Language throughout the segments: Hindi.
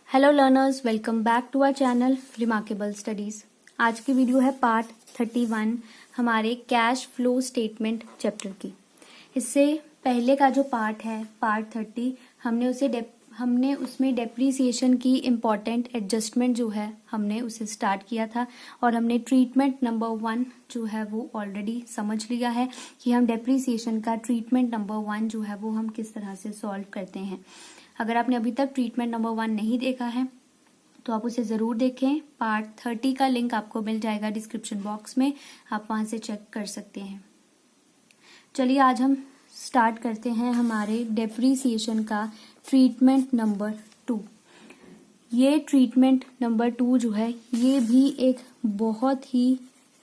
Hello learners, welcome back to our channel remarkable studies. आज की वीडियो है पार्ट 31 हमारे कैश फ्लो स्टेटमेंट चैप्टर की। इससे पहले का जो पार्ट है पार्ट 30 हमने उसमें डेप्रीसिएशन की इम्पॉर्टेंट एडजस्टमेंट जो है हमने उसे स्टार्ट किया था और हमने ट्रीटमेंट नंबर 1 जो है वो ऑलरेडी समझ लिया है कि हम डेप्रीसिएशन का ट्रीटमेंट नंबर 1 जो है वो हम किस तरह से सॉल्व करते हैं। अगर आपने अभी तक ट्रीटमेंट नंबर 1 नहीं देखा है तो आप उसे ज़रूर देखें। पार्ट 30 का लिंक आपको मिल जाएगा डिस्क्रिप्शन बॉक्स में, आप वहां से चेक कर सकते हैं। चलिए आज हम स्टार्ट करते हैं हमारे डेप्रीसिएशन का ट्रीटमेंट नंबर 2। ये ट्रीटमेंट नंबर 2 जो है ये भी एक बहुत ही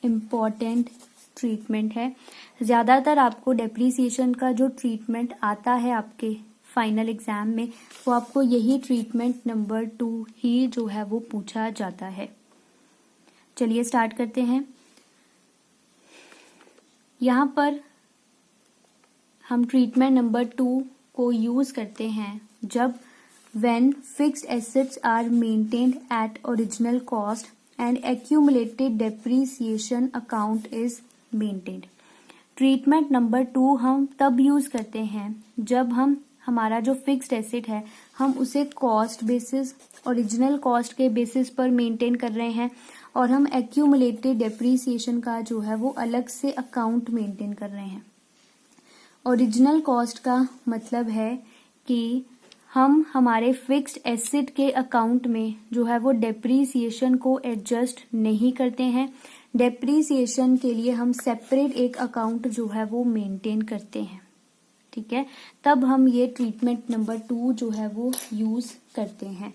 इम्पॉर्टेंट ट्रीटमेंट है। ज़्यादातर आपको डेप्रीसिएशन का जो ट्रीटमेंट आता है आपके फाइनल एग्जाम में वो आपको यही ट्रीटमेंट नंबर 2 ही जो है वो पूछा जाता है। चलिए स्टार्ट करते हैं। यहाँ पर हम ट्रीटमेंट नंबर 2 को यूज करते हैं जब when fixed assets are maintained at original cost and accumulated depreciation account is maintained. Treatment number 2 हम तब यूज करते हैं जब हमारा जो फिक्स्ड एसेट है हम उसे कॉस्ट बेसिस ओरिजिनल कॉस्ट के बेसिस पर मेंटेन कर रहे हैं और हम एक्यूमुलेटेड डेप्रीसिएशन का जो है वो अलग से अकाउंट मेंटेन कर रहे हैं। ओरिजिनल कॉस्ट का मतलब है कि हम हमारे फिक्स्ड एसेट के अकाउंट में जो है वो डेप्रीसिएशन को एडजस्ट नहीं करते हैं। डेप्रीसिएशन के लिए हम सेपरेट एक अकाउंट जो है वो मेंटेन करते हैं, ठीक है। तब हम ये ट्रीटमेंट नंबर 2 जो है वो यूज करते हैं।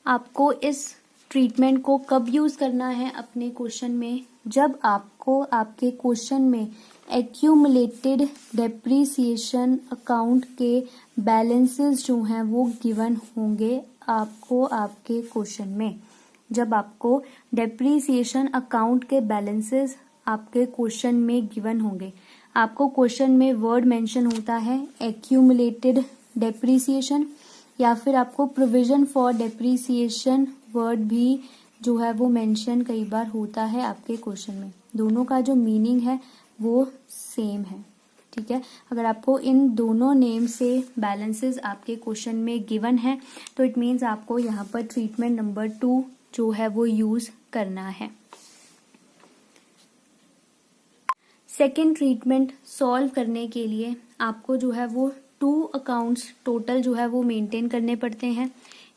आपको इस ट्रीटमेंट को कब यूज करना है अपने क्वेश्चन में, जब आपको आपके क्वेश्चन में एक्यूमुलेटेड डेप्रीसिएशन अकाउंट के बैलेंसेस जो हैं वो गिवन होंगे आपको आपके क्वेश्चन में। जब आपको डेप्रीसिएशन अकाउंट के बैलेंसेस आपके क्वेश्चन में गिवन होंगे, आपको क्वेश्चन में वर्ड मेंशन होता है एक्यूमुलेटेड डेप्रीसिएशन या फिर आपको प्रोविजन फॉर डेप्रीसिएशन वर्ड भी जो है वो मेंशन कई बार होता है आपके क्वेश्चन में। दोनों का जो मीनिंग है वो सेम है, ठीक है। अगर आपको इन दोनों नेम से बैलेंसेस आपके क्वेश्चन में गिवन है तो इट मीन्स आपको यहाँ पर ट्रीटमेंट नंबर 2 जो है वो यूज करना है। सेकेंड ट्रीटमेंट सॉल्व करने के लिए आपको जो है वो 2 अकाउंट्स टोटल जो है वो मेंटेन करने पड़ते हैं।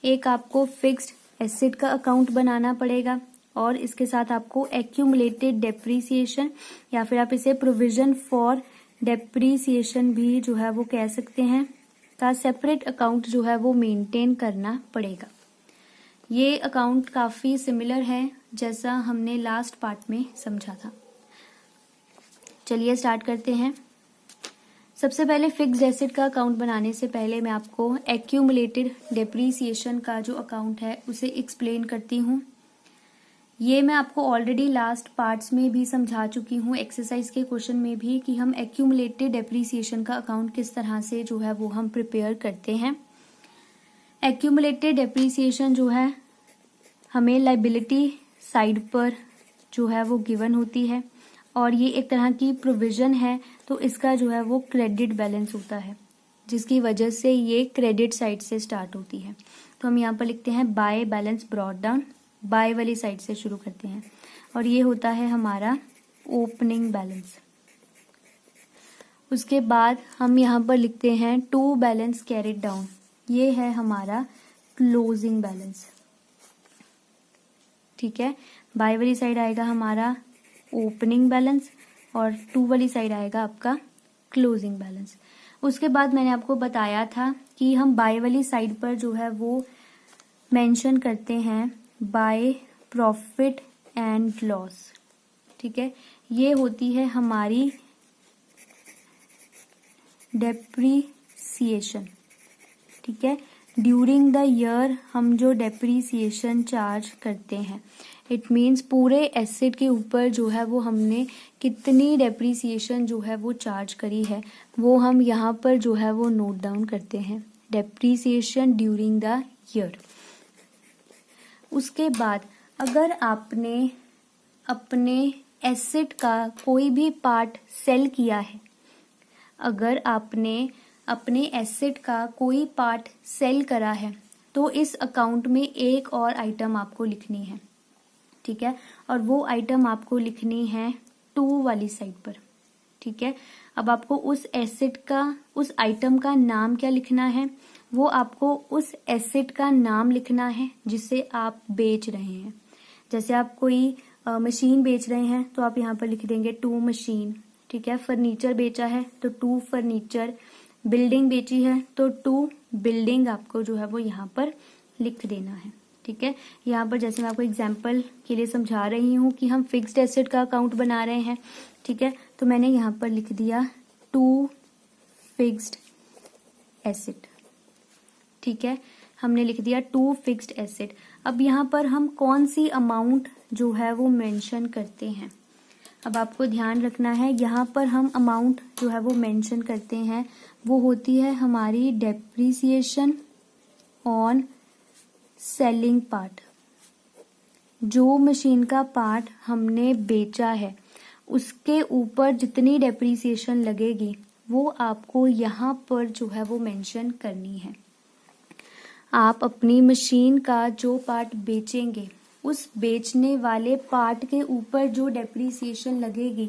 एक आपको फिक्स्ड एसेट का अकाउंट बनाना पड़ेगा और इसके साथ आपको एक्यूमुलेटेड डेप्रीसिएशन या फिर आप इसे प्रोविजन फॉर डेप्रीसिएशन भी जो है वो कह सकते हैं का सेपरेट अकाउंट जो है वो मेंटेन करना पड़ेगा। ये अकाउंट काफी सिमिलर है जैसा हमने लास्ट पार्ट में समझा था। चलिए स्टार्ट करते हैं। सबसे पहले फिक्स्ड एसेट का अकाउंट बनाने से पहले मैं आपको एक्यूमुलेटेड डेप्रीसिएशन का जो अकाउंट है उसे एक्सप्लेन करती हूँ। ये मैं आपको ऑलरेडी लास्ट पार्ट्स में भी समझा चुकी हूँ, एक्सरसाइज के क्वेश्चन में भी, कि हम एक्यूमुलेटेड डेप्रीसिएशन का अकाउंट किस तरह से जो है वो हम प्रिपेयर करते हैं। एक्यूमुलेटेड डेप्रीसिएशन जो है हमें लायबिलिटी साइड पर जो है वो गिवन होती है और ये एक तरह की प्रोविजन है, तो इसका जो है वो क्रेडिट बैलेंस होता है जिसकी वजह से ये क्रेडिट साइड से स्टार्ट होती है। तो हम यहाँ पर लिखते हैं by balance brought down, by वाली साइड से शुरू करते हैं और ये होता है हमारा ओपनिंग बैलेंस। उसके बाद हम यहाँ पर लिखते हैं टू बैलेंस कैरिड डाउन, ये है हमारा क्लोजिंग बैलेंस, ठीक है। बाय वाली साइड आएगा हमारा ओपनिंग बैलेंस और 2 वाली साइड आएगा आपका क्लोजिंग बैलेंस। उसके बाद मैंने आपको बताया था कि हम बाय वाली साइड पर जो है वो मेंशन करते हैं बाय प्रॉफिट एंड लॉस, ठीक है। ये होती है हमारी डेप्रीसिएशन, ठीक है। ड्यूरिंग द ईयर हम जो डेप्रीसिएशन चार्ज करते हैं, इट मीन्स पूरे एसेट के ऊपर जो है वो हमने कितनी डेप्रीसिएशन जो है वो चार्ज करी है वो हम यहाँ पर जो है वो नोट डाउन करते हैं। Depreciation during the year. उसके बाद अगर आपने अपने एसेट का कोई भी पार्ट सेल किया है, अगर आपने अपने एसेट का कोई पार्ट सेल करा है तो इस अकाउंट में एक और आइटम आपको लिखनी है, ठीक है। और वो आइटम आपको लिखनी है 2 वाली साइड पर, ठीक है। अब आपको उस एसेट का, उस आइटम का नाम क्या लिखना है, वो आपको उस एसेट का नाम लिखना है जिसे आप बेच रहे हैं। जैसे आप कोई मशीन बेच रहे हैं तो आप यहाँ पर लिख देंगे 2 मशीन, ठीक है। फर्नीचर बेचा है तो 2 फर्नीचर, बिल्डिंग बेची है तो 2 बिल्डिंग आपको जो है वो यहाँ पर लिख देना है, ठीक है। यहाँ पर जैसे मैं आपको एग्जांपल के लिए समझा रही हूँ कि हम फिक्स्ड एसेट का अकाउंट बना रहे हैं, ठीक है। तो मैंने यहाँ पर लिख दिया 2 फिक्स्ड एसेट, ठीक है। हमने लिख दिया 2 फिक्स्ड एसेट। अब यहाँ पर हम कौन सी अमाउंट जो है वो मेंशन करते हैं, अब आपको ध्यान रखना है। यहाँ पर हम अमाउंट जो है वो मेंशन करते हैं वो होती है हमारी डेप्रीसिएशन ऑन सेलिंग पार्ट। जो मशीन का पार्ट हमने बेचा है उसके ऊपर जितनी डेप्रीसिएशन लगेगी वो आपको यहाँ पर जो है वो मेंशन करनी है। आप अपनी मशीन का जो पार्ट बेचेंगे उस बेचने वाले पार्ट के ऊपर जो डेप्रीसिएशन लगेगी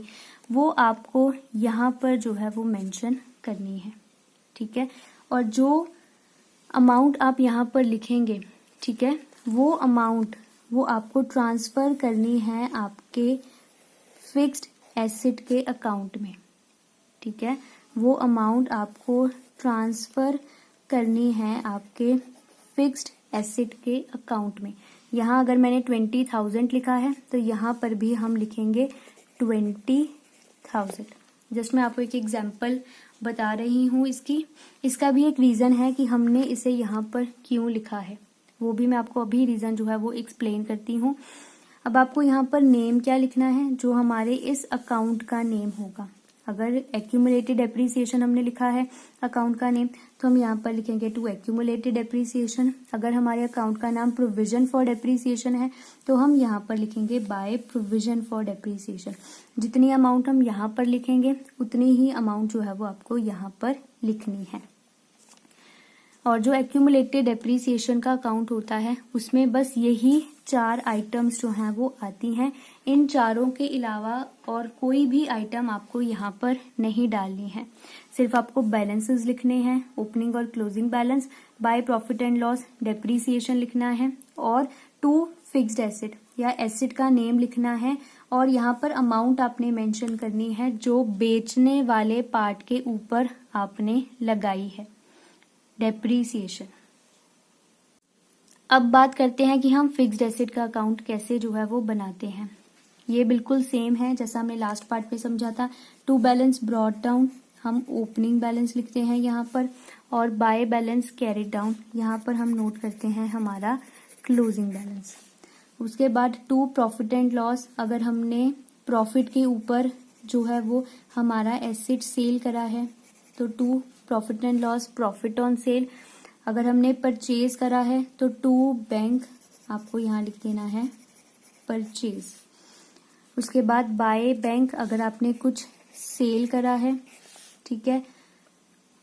वो आपको यहाँ पर जो है वो मेंशन करनी है, ठीक है। और जो अमाउंट आप यहाँ पर लिखेंगे, ठीक है, वो अमाउंट वो आपको ट्रांसफर करनी है आपके फिक्स्ड एसेट के अकाउंट में, ठीक है। वो अमाउंट आपको ट्रांसफर करनी है आपके फिक्स्ड एसेट के अकाउंट में। यहाँ अगर मैंने 20,000 लिखा है तो यहाँ पर भी हम लिखेंगे 20,000। जस्ट मैं आपको एक एग्जांपल बता रही हूँ इसका भी एक रीज़न है कि हमने इसे यहाँ पर क्यों लिखा है, वो भी मैं आपको अभी रीज़न जो है वो एक्सप्लेन करती हूँ। अब आपको यहाँ पर नेम क्या लिखना है, जो हमारे इस अकाउंट का नेम होगा। अगर एक्यूमुलेटेड डेप्रीसिएशन हमने लिखा है अकाउंट का नेम तो हम यहाँ पर लिखेंगे 2 एक्यूमुलेटेड डेप्रीसिएशन। अगर हमारे अकाउंट का नाम प्रोविजन फॉर डेप्रीसिएशन है तो हम यहाँ पर लिखेंगे बाय प्रोविजन फॉर डेप्रीसिएशन। जितनी अमाउंट हम यहाँ पर लिखेंगे उतनी ही अमाउंट जो है वो आपको यहाँ पर लिखनी है। और जो एक्यूमुलेटेड डेप्रीसिएशन का अकाउंट होता है उसमें बस यही 4 आइटम्स जो हैं वो आती हैं। इन चारों के अलावा और कोई भी आइटम आपको यहाँ पर नहीं डालनी है। सिर्फ आपको बैलेंसेस लिखने हैं, ओपनिंग और closing balance, by profit and loss, depreciation लिखना है और 2 फिक्स्ड एसेट या एसेट का नेम लिखना है। और यहाँ पर अमाउंट आपने मेंशन करनी है जो बेचने वाले पार्ट के ऊपर आपने लगाई है, डेप्रीसिएशन। अब बात करते हैं कि हम फिक्स्ड एसेट का अकाउंट कैसे जो है वो बनाते हैं। ये बिल्कुल सेम है जैसा हमने लास्ट पार्ट पे समझा था। टू बैलेंस ब्रॉट डाउन, हम ओपनिंग बैलेंस लिखते हैं यहाँ पर, और बाय बैलेंस कैरिड डाउन, यहाँ पर हम नोट करते हैं हमारा क्लोजिंग बैलेंस। उसके बाद 2 प्रॉफिट एंड लॉस, अगर हमने प्रॉफिट के ऊपर जो है वो हमारा एसेट सेल करा है तो 2 profit and loss, profit on cell. अगर हमने परचेज करा है तो 2 बैंक, आपको यहाँ लिख देना है परचेज। उसके बाद बाय बैंक, अगर आपने कुछ सेल करा है, ठीक है।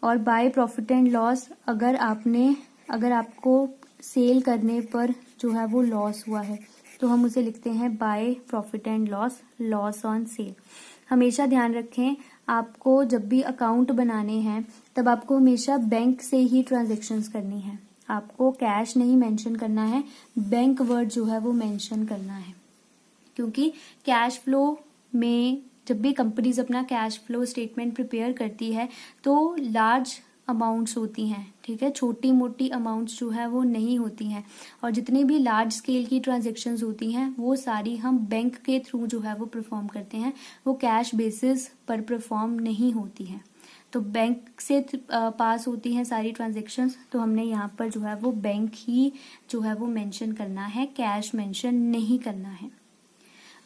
और बाय प्रॉफिट एंड लॉस, अगर आपको सेल करने पर जो है वो लॉस हुआ है तो हम उसे लिखते हैं by profit and loss, loss on sale. हमेशा ध्यान रखें, आपको जब भी अकाउंट बनाने हैं तब आपको हमेशा बैंक से ही ट्रांजैक्शंस करनी है। आपको कैश नहीं मेंशन करना है, बैंक वर्ड जो है वो मेंशन करना है। क्योंकि कैश फ्लो में जब भी कंपनीज अपना कैश फ्लो स्टेटमेंट प्रिपेयर करती है तो लार्ज अमाउंट्स होती हैं, ठीक है, छोटी मोटी अमाउंट्स जो है वो नहीं होती हैं। और जितनी भी लार्ज स्केल की ट्रांजैक्शंस होती हैं वो सारी हम बैंक के थ्रू जो है वो परफॉर्म करते हैं, वो कैश बेसिस पर परफॉर्म नहीं होती हैं। तो बैंक से पास होती हैं सारी ट्रांजैक्शंस, तो हमने यहाँ पर जो है वो बैंक ही जो है वो मेंशन करना है, कैश मेंशन नहीं करना है।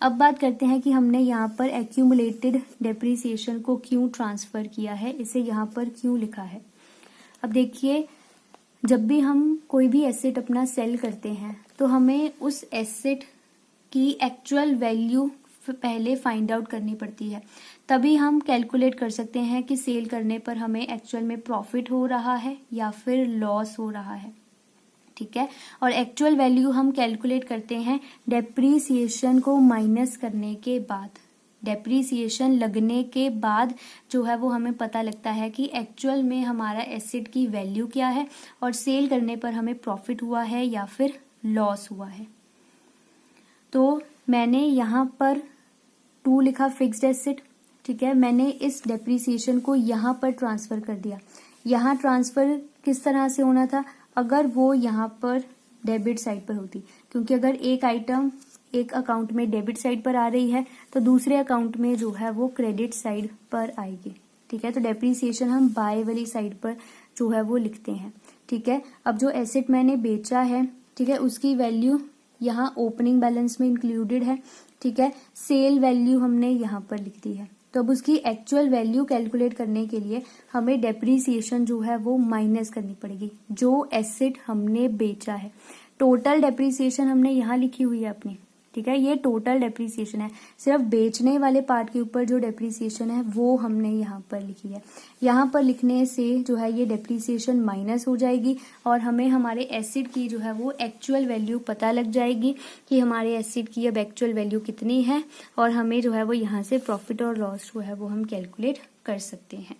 अब बात करते हैं कि हमने यहाँ पर एक्यूमुलेटेड डेप्रीसिएशन को क्यों ट्रांसफर किया है, इसे यहाँ पर क्यों लिखा है। अब देखिए, जब भी हम कोई भी एसेट अपना सेल करते हैं तो हमें उस एसेट की एक्चुअल वैल्यू पहले फाइंड आउट करनी पड़ती है, तभी हम कैलकुलेट कर सकते हैं कि सेल करने पर हमें एक्चुअल में प्रॉफिट हो रहा है या फिर लॉस हो रहा है। ठीक है, और एक्चुअल वैल्यू हम कैलकुलेट करते हैं डेप्रीसिएशन को माइनस करने के बाद। डेप्रीसिएशन लगने के बाद जो है वो हमें पता लगता है कि एक्चुअल में हमारा एसेट की वैल्यू क्या है और सेल करने पर हमें प्रॉफिट हुआ है या फिर लॉस हुआ है। तो मैंने यहाँ पर 2 लिखा फिक्स्ड एसेट। ठीक है, मैंने इस डेप्रीसिएशन को यहाँ पर ट्रांसफर कर दिया। यहाँ ट्रांसफर किस तरह से होना था, अगर वो यहाँ पर डेबिट साइड पर होती, क्योंकि अगर एक आइटम एक अकाउंट में डेबिट साइड पर आ रही है तो दूसरे अकाउंट में जो है वो क्रेडिट साइड पर आएगी। ठीक है, तो डेप्रीसिएशन हम बाय वाली साइड पर जो है वो लिखते हैं। ठीक है, अब जो एसेट मैंने बेचा है, ठीक है, उसकी वैल्यू यहाँ ओपनिंग बैलेंस में इंक्लूडेड है। ठीक है, सेल वैल्यू हमने यहाँ पर लिख दी है। तो अब उसकी एक्चुअल वैल्यू कैलकुलेट करने के लिए हमें डेप्रीसिएशन जो है वो माइनस करनी पड़ेगी, जो एसेट हमने बेचा है। टोटल डेप्रीसिएशन हमने यहाँ लिखी हुई है अपनी। ठीक है, ये टोटल डेप्रीसिएशन है, सिर्फ बेचने वाले पार्ट के ऊपर जो डेप्रीसिएशन है वो हमने यहाँ पर लिखी है। यहाँ पर लिखने से जो है ये डेप्रीसिएशन माइनस हो जाएगी और हमें हमारे एसेट की जो है वो एक्चुअल वैल्यू पता लग जाएगी कि हमारे एसेट की अब एक्चुअल वैल्यू कितनी है, और हमें जो है वो यहाँ से प्रॉफिट और लॉस जो है वो हम कैलकुलेट कर सकते हैं।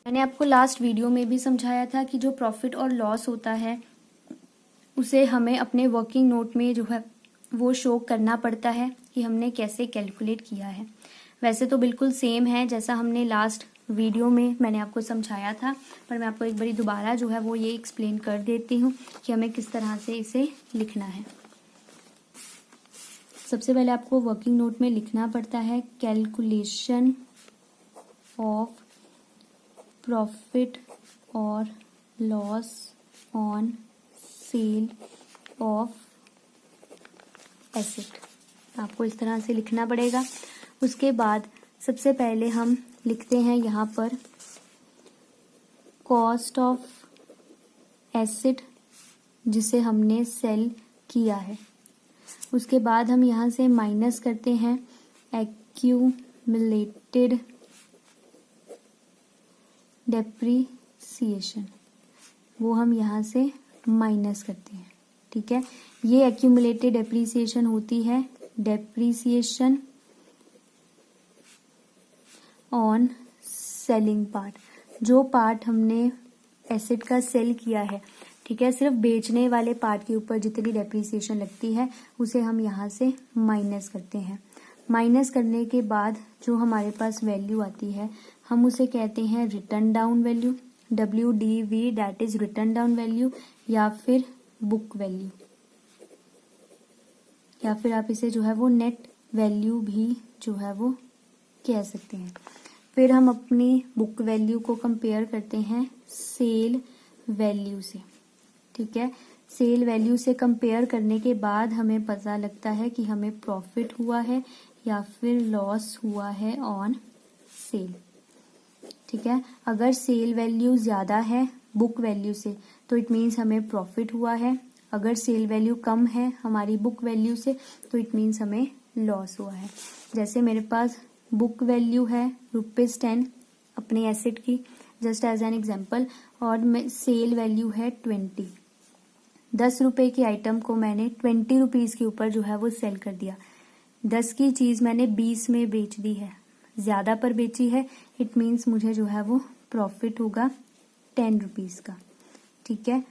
मैंने आपको लास्ट वीडियो में भी समझाया था कि जो प्रॉफिट और लॉस होता है उसे हमें अपने वर्किंग नोट में जो है वो शो करना पड़ता है कि हमने कैसे कैलकुलेट किया है। वैसे तो बिल्कुल सेम है जैसा हमने लास्ट वीडियो में मैंने आपको समझाया था, पर मैं आपको एक बारी दोबारा जो है वो ये एक्सप्लेन कर देती हूँ कि हमें किस तरह से इसे लिखना है। सबसे पहले आपको वर्किंग नोट में लिखना पड़ता है कैलकुलेशन ऑफ प्रॉफिट और loss on sale of asset. आपको इस तरह से लिखना पड़ेगा। उसके बाद सबसे पहले हम लिखते हैं यहाँ पर कॉस्ट ऑफ एसेट जिसे हमने सेल किया है। उसके बाद हम यहाँ से माइनस करते हैं एक्यूमुलेटेड डेप्रीसिएशन, वो हम यहाँ से माइनस करते हैं। ठीक है, ये एक्यूमुलेटेड डेप्रीसिएशन होती है डेप्रीसिएशन ऑन सेलिंग पार्ट, जो पार्ट हमने एसेट का सेल किया है। ठीक है, सिर्फ बेचने वाले पार्ट के ऊपर जितनी डेप्रीसिएशन लगती है उसे हम यहाँ से माइनस करते हैं। माइनस करने के बाद जो हमारे पास वैल्यू आती है हम उसे कहते हैं return down value, WDV, that is return down value, या फिर बुक वैल्यू, या फिर आप इसे जो है वो नेट वैल्यू भी जो है वो कह सकते हैं। फिर हम अपनी बुक वैल्यू को कंपेयर करते हैं सेल वैल्यू से। ठीक है, सेल वैल्यू से कंपेयर करने के बाद हमें पता लगता है कि हमें प्रॉफिट हुआ है या फिर लॉस हुआ है ऑन सेल। ठीक है, अगर सेल वैल्यू ज्यादा है बुक वैल्यू से तो इट मीन्स हमें प्रॉफिट हुआ है। अगर सेल वैल्यू कम है हमारी बुक वैल्यू से तो इट मीन्स हमें लॉस हुआ है। जैसे मेरे पास बुक वैल्यू है ₹10 अपने एसेट की, जस्ट एज एन एग्जांपल, और सेल वैल्यू है 20। 10 रुपए की आइटम को मैंने 20 रुपीज के ऊपर जो है वो सेल कर दिया। 10 की चीज मैंने 20 में बेच दी है, ज्यादा पर बेची है, इट मीन्स मुझे जो है वो प्रॉफिट होगा 10 रुपीज का। ठीक है,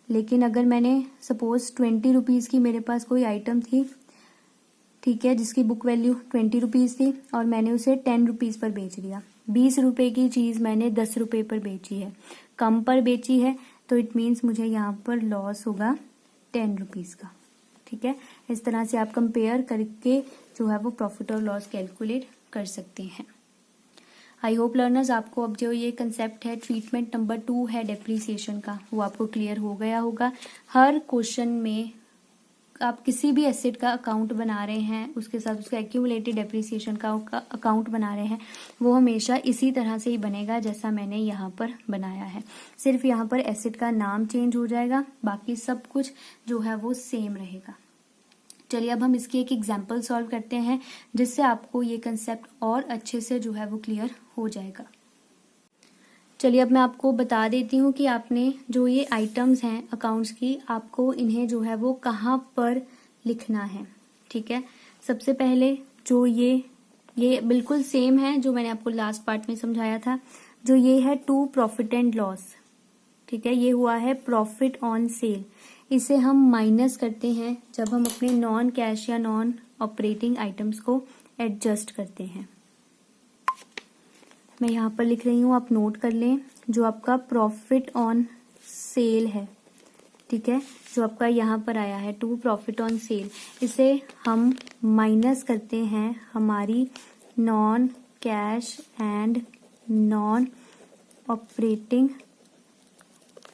लेकिन अगर मैंने सपोज 20 रुपीज की मेरे पास कोई आइटम थी, ठीक है, जिसकी बुक वैल्यू 20 रुपीज थी और मैंने उसे 10 रुपीज पर बेच दिया। 20 रुपए की चीज मैंने 10 रुपए पर बेची है, कम पर बेची है, तो इट मीन्स मुझे यहाँ पर लॉस होगा 10 रुपीज का। ठीक है, इस तरह से आप कंपेयर करके जो है वो प्रॉफिट और लॉस कैलकुलेट कर सकते हैं। आई होप लर्नर्स आपको अब जो ये कंसेप्ट है ट्रीटमेंट नंबर 2 है डेप्रीसिएशन का, वो आपको क्लियर हो गया होगा। हर क्वेश्चन में आप किसी भी एसेट का अकाउंट बना रहे हैं, उसके साथ उसका एक्यूमुलेटेड डेप्रिसिएशन का अकाउंट बना रहे हैं, वो हमेशा इसी तरह से ही बनेगा जैसा मैंने यहाँ पर बनाया है। सिर्फ यहाँ पर एसेट का नाम चेंज हो जाएगा, बाकी सब कुछ जो है वो सेम रहेगा। चलिए अब हम इसकी एक एग्जाम्पल सॉल्व करते हैं, जिससे आपको ये कंसेप्ट और अच्छे से जो है वो क्लियर हो जाएगा। चलिए अब मैं आपको बता देती हूँ कि आपने जो ये आइटम्स हैं अकाउंट्स की, आपको इन्हें जो है वो कहाँ पर लिखना है। ठीक है, सबसे पहले जो ये बिल्कुल सेम है जो मैंने आपको लास्ट पार्ट में समझाया था। जो ये है टू प्रॉफिट एंड लॉस, ठीक है, ये हुआ है प्रॉफिट ऑन सेल। इसे हम माइनस करते हैं जब हम अपने नॉन कैश या नॉन ऑपरेटिंग आइटम्स को एडजस्ट करते हैं। मैं यहाँ पर लिख रही हूँ, आप नोट कर लें। जो आपका प्रॉफिट ऑन सेल है, ठीक है, जो आपका यहाँ पर आया है टू प्रॉफिट ऑन सेल, इसे हम माइनस करते हैं हमारी non cash and non operating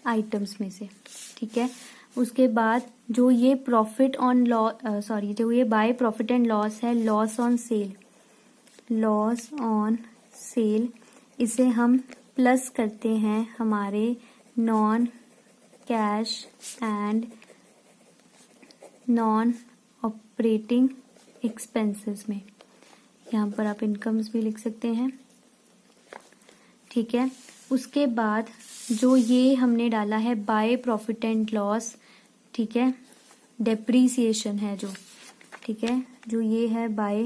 items में से। ठीक है, उसके बाद जो ये प्रॉफिट ऑन जो ये बाय प्रॉफिट एंड लॉस है, लॉस ऑन सेल, इसे हम प्लस करते हैं हमारे non cash and non operating expenses में। यहाँ पर आप इनकम्स भी लिख सकते हैं। ठीक है, उसके बाद जो ये हमने डाला है बाय प्रॉफिट एंड लॉस, ठीक है, डेप्रीसिएशन है जो, ठीक है, जो ये है बाय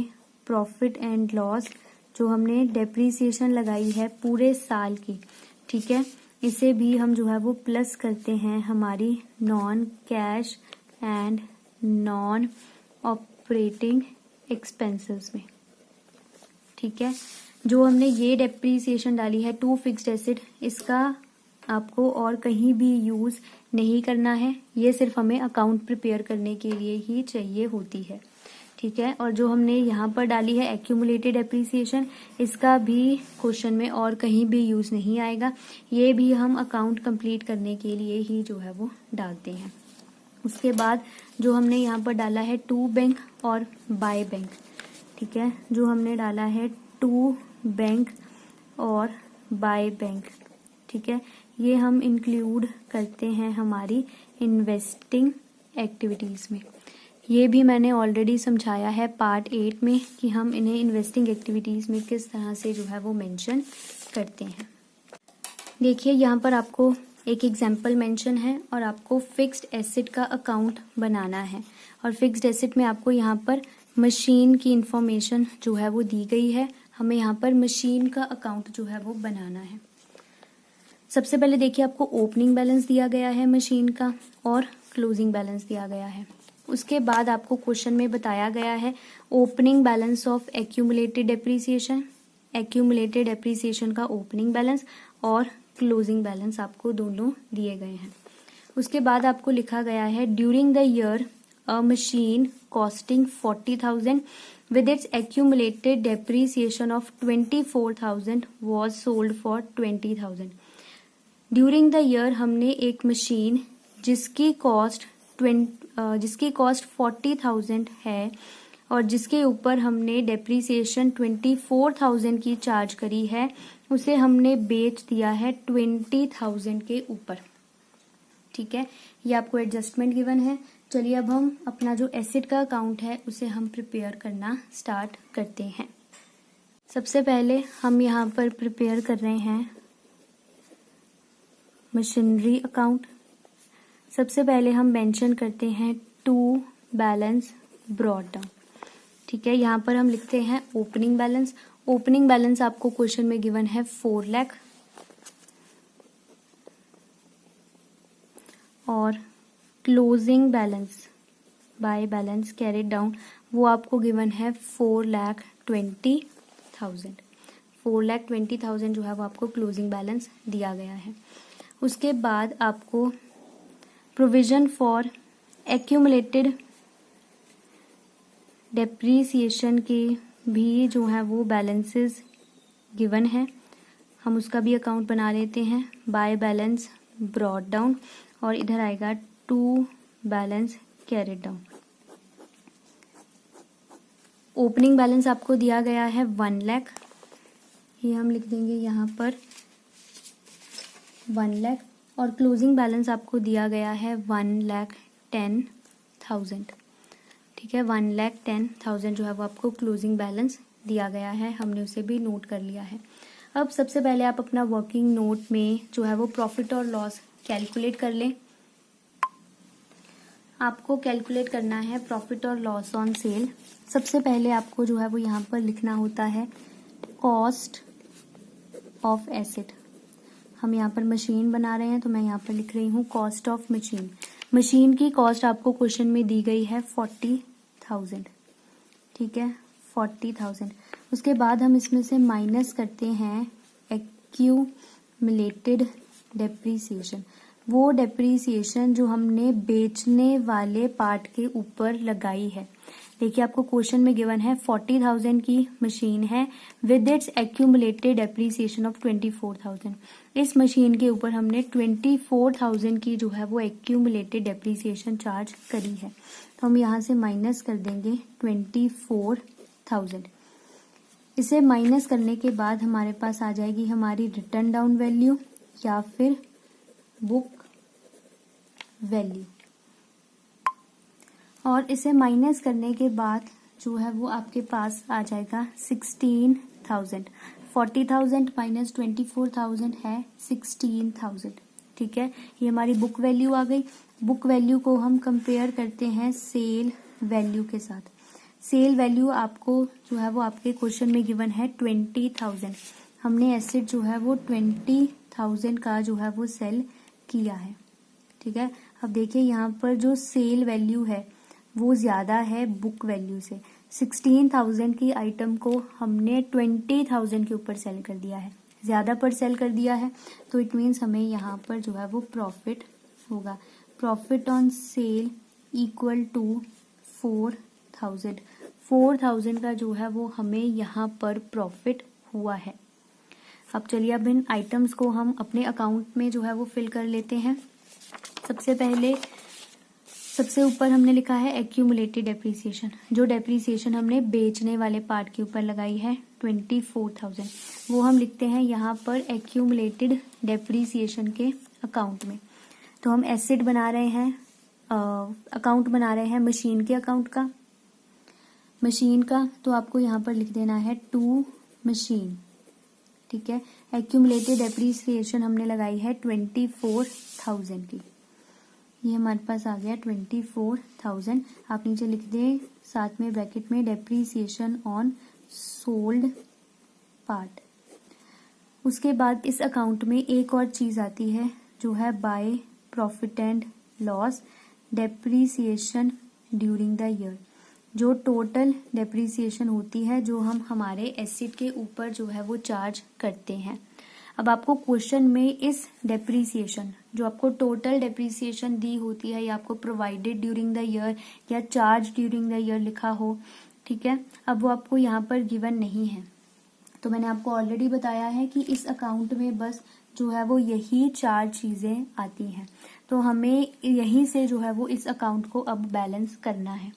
प्रॉफिट एंड लॉस, जो हमने डेप्रीसिएशन लगाई है पूरे साल की, ठीक है, इसे भी हम जो है वो प्लस करते हैं हमारी non cash and non operating expenses में। ठीक है, जो हमने ये डेप्रीसिएशन डाली है टू फिक्स्ड एसेट, इसका आपको और कहीं भी यूज नहीं करना है, ये सिर्फ हमें अकाउंट प्रिपेयर करने के लिए ही चाहिए होती है। ठीक है, और जो हमने यहाँ पर डाली है एक्यूमुलेटेड डेप्रीसिएशन, इसका भी क्वेश्चन में और कहीं भी यूज नहीं आएगा, ये भी हम अकाउंट कंप्लीट करने के लिए ही जो है वो डालते हैं। उसके बाद जो हमने यहाँ पर डाला है टू बैंक और बाय बैंक, ठीक है, जो हमने डाला है टू बैंक और बाय बैंक, ठीक है, ये हम इंक्लूड करते हैं हमारी इन्वेस्टिंग एक्टिविटीज में। ये भी मैंने ऑलरेडी समझाया है पार्ट 8 में कि हम इन्हें इन्वेस्टिंग एक्टिविटीज में किस तरह से जो है वो मेंशन करते हैं। देखिए यहाँ पर आपको एक एग्जाम्पल मेंशन है और आपको फिक्स्ड एसेट का अकाउंट बनाना है, और फिक्स्ड एसेट में आपको यहाँ पर मशीन की इंफॉर्मेशन जो है वो दी गई है। हमें यहाँ पर मशीन का अकाउंट जो है वो बनाना है। सबसे पहले देखिए आपको ओपनिंग बैलेंस दिया गया है मशीन का और क्लोजिंग बैलेंस दिया गया है। उसके बाद आपको क्वेश्चन में बताया गया है opening balance of accumulated depreciation, accumulated depreciation का ओपनिंग बैलेंस और क्लोजिंग बैलेंस आपको दोनों दिए गए हैं। उसके बाद आपको लिखा गया है during the year a machine costing 40,000 with its accumulated depreciation of 24,000 was sold for 20,000। During the year हमने एक मशीन जिसकी कॉस्ट 40,000 है और जिसके ऊपर हमने डेप्रीसिएशन 24,000 की चार्ज करी है, उसे हमने बेच दिया है 20,000 के ऊपर। ठीक है, ये आपको एडजस्टमेंट गिवन है। चलिए अब हम अपना जो एसेट का अकाउंट है उसे हम प्रिपेयर करना स्टार्ट करते हैं। सबसे पहले हम यहाँ पर प्रिपेयर कर रहे हैं मशीनरी अकाउंट। सबसे पहले हम मेंशन करते हैं टू बैलेंस ब्रॉट डाउन। ठीक है, यहाँ पर हम लिखते हैं ओपनिंग बैलेंस। ओपनिंग बैलेंस आपको क्वेश्चन में गिवन है 4 लाख और closing balance by balance carried down वो आपको गिवन है 4,20,000। 4,20,000 जो है वो आपको क्लोजिंग बैलेंस दिया गया है। उसके बाद आपको प्रोविजन फॉर एक्यूमुलेटेड डेप्रीसिएशन के भी जो है वो बैलेंसेस गिवन है, हम उसका भी अकाउंट बना लेते हैं बाय बैलेंस ब्रॉट डाउन, और इधर आएगा to balance carried down. Opening balance आपको दिया गया है 1 लाख, ये हम लिख देंगे यहाँ पर 1 लाख, और क्लोजिंग बैलेंस आपको दिया गया है 1,10,000। ठीक है, 1,10,000 जो है वो आपको क्लोजिंग बैलेंस दिया गया है, हमने उसे भी नोट कर लिया है। अब सबसे पहले आप अपना वर्किंग नोट में जो है वो प्रॉफिट और लॉस कैलकुलेट कर लें। आपको कैलकुलेट करना है प्रॉफिट और लॉस ऑन सेल। सबसे पहले आपको जो है वो यहाँ पर लिखना होता है कॉस्ट ऑफ एसेट। हम यहाँ पर मशीन बना रहे हैं तो मैं यहाँ पर लिख रही हूँ कॉस्ट ऑफ मशीन। मशीन की कॉस्ट आपको क्वेश्चन में दी गई है 40,000। ठीक है, 40,000। उसके बाद हम इसमें से माइनस करते हैं एक्यूमुलेटेड डेप्रीसिएशन, वो डेप्रीसिएशन जो हमने बेचने वाले पार्ट के ऊपर लगाई है। देखिए आपको क्वेश्चन में गिवन है 40,000 की मशीन है with its accumulated depreciation of 24,000। इस मशीन के ऊपर हमने 24,000 की जो है वो एक्यूमुलेटेड डेप्रीसिएशन चार्ज करी है, तो हम यहाँ से माइनस कर देंगे 24,000। इसे माइनस करने के बाद हमारे पास आ जाएगी हमारी रिटर्न डाउन वैल्यू या फिर बुक वैल्यू, और इसे माइनस करने के बाद जो है वो आपके पास आ जाएगा 16,000। 40,000 माइनस 24,000 है 16,000। ठीक है, ये हमारी बुक वैल्यू आ गई। बुक वैल्यू को हम कंपेयर करते हैं सेल वैल्यू के साथ। सेल वैल्यू आपको जो है वो आपके क्वेश्चन में गिवन है 20,000। हमने एसेट जो है वो 20,000 का जो है वो सेल किया है। ठीक है, अब देखिए यहाँ पर जो सेल वैल्यू है वो ज्यादा है बुक वैल्यू से। 16,000 की आइटम को हमने 20,000 के ऊपर सेल कर दिया है, ज्यादा पर सेल कर दिया है, तो इट मीन्स हमें यहाँ पर जो है वो प्रॉफिट होगा। Profit on sale equal to 4,000। 4,000 का जो है वो हमें यहाँ पर प्रॉफिट हुआ है। अब चलिए अब इन आइटम्स को हम अपने अकाउंट में जो है वो फिल कर लेते हैं। सबसे पहले सबसे ऊपर हमने लिखा है एक्यूमुलेटेड डेप्रीसिएशन, जो डेप्रीसिएशन हमने बेचने वाले पार्ट के ऊपर लगाई है 24,000, वो हम लिखते हैं यहाँ पर एक्यूमुलेटेड डेप्रीसिएशन के अकाउंट में। तो हम एसेट बना रहे हैं, अकाउंट बना रहे हैं मशीन के अकाउंट का, मशीन का, तो आपको यहाँ पर लिख देना है टू मशीन। ठीक है, एक्यूमुलेटेड डेप्रीसिएशन हमने लगाई है 24,000 की, ये हमारे पास आ गया 24,000। आप नीचे लिख दें साथ में ब्रैकेट में डेप्रीसिएशन ऑन सोल्ड पार्ट। उसके बाद इस अकाउंट में एक और चीज आती है जो है by profit and loss depreciation during the year, जो टोटल डेप्रीसिएशन होती है जो हम हमारे एसेट के ऊपर जो है वो चार्ज करते हैं। अब आपको क्वेश्चन में इस डेप्रीसिएशन जो आपको टोटल डेप्रीसिएशन दी होती है या आपको प्रोवाइडेड ड्यूरिंग द ईयर या चार्ज ड्यूरिंग द ईयर लिखा हो, ठीक है, अब वो आपको यहाँ पर गिवन नहीं है। तो मैंने आपको ऑलरेडी बताया है कि इस अकाउंट में बस जो है वो यही चार चीजें आती हैं, तो हमें यहीं से जो है वो इस अकाउंट को अब बैलेंस करना है।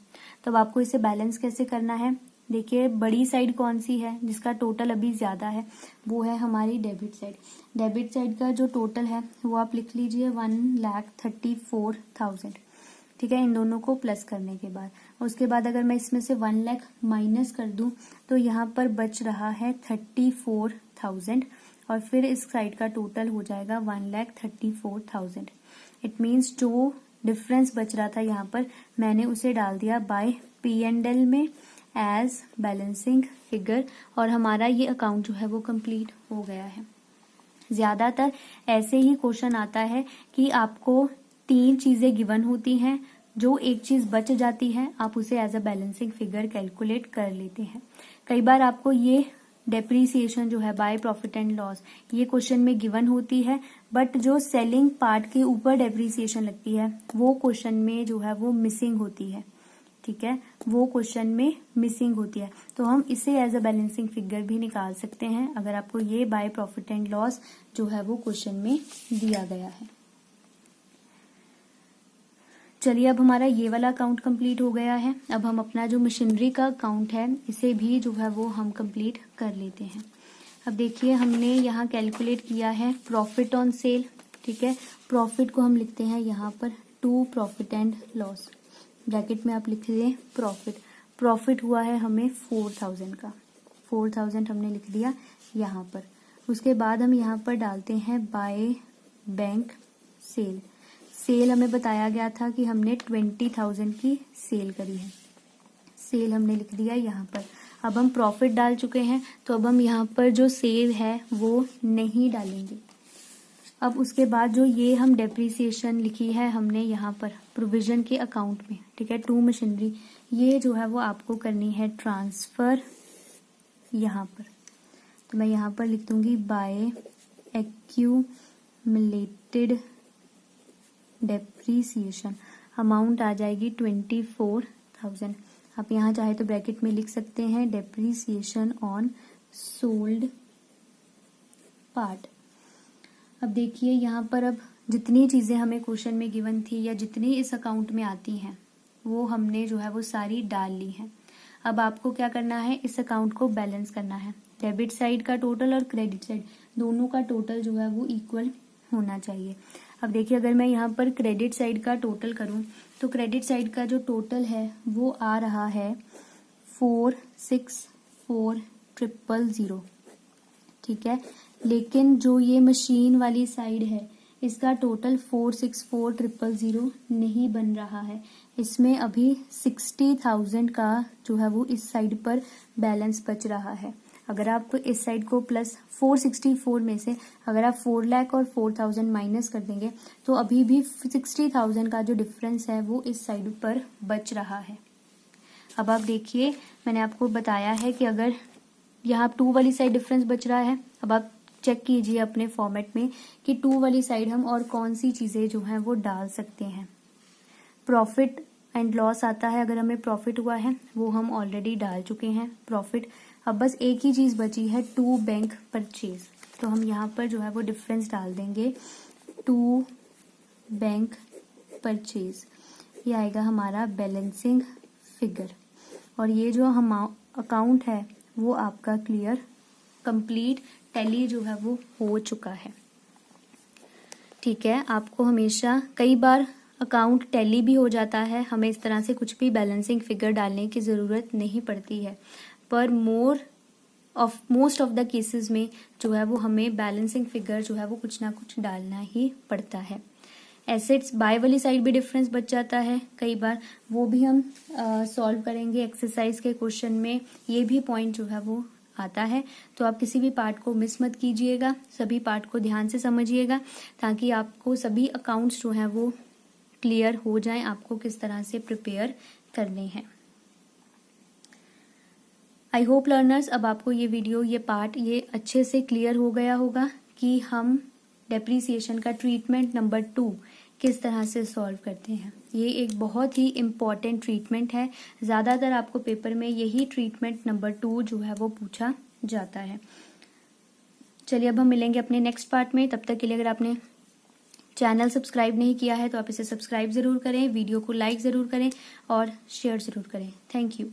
तो अब आपको इसे बैलेंस कैसे करना है, देखिए बड़ी साइड कौन सी है जिसका टोटल अभी ज्यादा है, वो है हमारी डेबिट साइड। डेबिट साइड का जो टोटल है वो आप लिख लीजिए 1,34,000। ठीक है, इन दोनों को प्लस करने के बाद, उसके बाद अगर मैं इसमें से 1 लाख माइनस कर दूं तो यहाँ पर बच रहा है 34,000 और फिर इस साइड का टोटल हो जाएगा 1,34,000। इट मीन्स जो डिफरेंस बच रहा था यहाँ पर मैंने उसे डाल दिया बाय P&L में एज बैलेंसिंग फिगर और हमारा ये अकाउंट जो है वो कंप्लीट हो गया है। ज्यादातर ऐसे ही क्वेश्चन आता है कि आपको 3 चीजें गिवन होती हैं, जो एक चीज बच जाती है आप उसे as a balancing figure calculate कर लेते हैं। कई बार आपको ये डेप्रीसिएशन जो है बाय प्रॉफिट एंड लॉस ये क्वेश्चन में गिवन होती है, बट जो सेलिंग पार्ट के ऊपर डेप्रीसिएशन लगती है वो क्वेश्चन में जो है वो मिसिंग होती है। ठीक है, वो क्वेश्चन में मिसिंग होती है, तो हम इसे एज अ बैलेंसिंग फिगर भी निकाल सकते हैं अगर आपको ये बाय प्रॉफिट एंड लॉस जो है वो क्वेश्चन में दिया गया है। चलिए अब हमारा ये वाला अकाउंट कंप्लीट हो गया है। अब हम अपना जो मशीनरी का अकाउंट है इसे भी जो है वो हम कंप्लीट कर लेते हैं। अब देखिए हमने यहाँ कैलकुलेट किया है प्रॉफिट ऑन सेल, ठीक है। प्रॉफिट को हम लिखते हैं यहाँ पर to profit and loss, bracket में आप लिख दें प्रॉफिट। प्रॉफिट हुआ है हमें 4000 का, 4000 हमने लिख दिया यहाँ पर। उसके बाद हम यहाँ पर डालते हैं बाय बैंक सेल। सेल हमें बताया गया था कि हमने 20,000 की सेल करी है, सेल हमने लिख दिया यहाँ पर। अब हम प्रॉफिट डाल चुके हैं तो अब हम यहाँ पर जो सेल है वो नहीं डालेंगे। अब उसके बाद जो ये हम डेप्रिसिएशन लिखी है हमने यहाँ पर प्रोविजन के अकाउंट में, ठीक है, टू मशीनरी, ये जो है वो आपको करनी है ट्रांसफर यहाँ पर। तो मैं यहाँ पर लिख दूंगी बाय एक्यूमुलेटेड डेप्रीसिएशन, अमाउंट आ जाएगी 24,000। आप यहाँ चाहे तो ब्रैकेट में लिख सकते हैं डेप्रीसिएशन ऑन सोल्ड पार्ट। अब देखिए यहाँ पर अब जितनी चीजें हमें क्वेश्चन में गिवन थी या जितनी इस अकाउंट में आती हैं वो हमने जो है वो सारी डाल ली हैं। अब आपको क्या करना है, इस अकाउंट को बैलेंस करना है। डेबिट साइड का टोटल और क्रेडिट साइड दोनों का टोटल जो है वो इक्वल होना चाहिए। अब देखिए अगर मैं यहाँ पर क्रेडिट साइड का टोटल करूं तो क्रेडिट साइड का जो टोटल है वो आ रहा है 464,000, ठीक है। लेकिन जो ये मशीन वाली साइड है इसका टोटल 464,000 नहीं बन रहा है, इसमें अभी 60,000 का जो है वो इस साइड पर बैलेंस बच रहा है। अगर आप इस साइड को प्लस 464 में से अगर आप 4 लाख और 4,000 माइनस कर देंगे तो अभी भी 60,000 का जो डिफरेंस है वो इस साइड पर बच रहा है। अब आप देखिए मैंने आपको बताया है कि अगर यहाँ 2 वाली साइड डिफरेंस बच रहा है, अब आप चेक कीजिए अपने फॉर्मेट में कि 2 वाली साइड हम और कौन सी चीजें जो हैं वो डाल सकते हैं। प्रॉफिट एंड लॉस आता है, अगर हमें प्रॉफिट हुआ है वो हम ऑलरेडी डाल चुके हैं प्रॉफिट। अब बस एक ही चीज बची है टू बैंक परचेज, तो हम यहाँ पर जो है वो डिफरेंस डाल देंगे टू बैंक परचेज, ये आएगा हमारा बैलेंसिंग फिगर। और ये जो हम अकाउंट है वो आपका क्लियर कंप्लीट टैली जो है वो हो चुका है, ठीक है। आपको हमेशा कई बार अकाउंट टैली भी हो जाता है, हमें इस तरह से कुछ भी बैलेंसिंग फिगर डालने की ज़रूरत नहीं पड़ती है, पर मोस्ट ऑफ द केसेस में जो है वो हमें बैलेंसिंग फिगर जो है वो कुछ ना कुछ डालना ही पड़ता है। एसेट्स बाय वाली साइड भी डिफरेंस बच जाता है कई बार, वो भी हम सॉल्व करेंगे एक्सरसाइज के क्वेश्चन में, ये भी पॉइंट जो है वो आता है। तो आप किसी भी पार्ट को मिस मत कीजिएगा, सभी पार्ट को ध्यान से समझिएगा ताकि आपको सभी अकाउंट्स जो हैं वो क्लियर हो जाएं, आपको किस तरह से प्रिपेयर करने हैं। आई होप लर्नर्स अब आपको ये वीडियो ये पार्ट ये अच्छे से क्लियर हो गया होगा कि हम डेप्रीसिएशन का ट्रीटमेंट नंबर 2 किस तरह से सॉल्व करते हैं। ये एक बहुत ही इम्पॉर्टेंट ट्रीटमेंट है, ज़्यादातर आपको पेपर में यही ट्रीटमेंट नंबर 2 जो है वो पूछा जाता है। चलिए अब हम मिलेंगे अपने नेक्स्ट पार्ट में, तब तक के लिए अगर आपने चैनल सब्सक्राइब नहीं किया है तो आप इसे सब्सक्राइब ज़रूर करें, वीडियो को लाइक ज़रूर करें और शेयर ज़रूर करें। Thank you.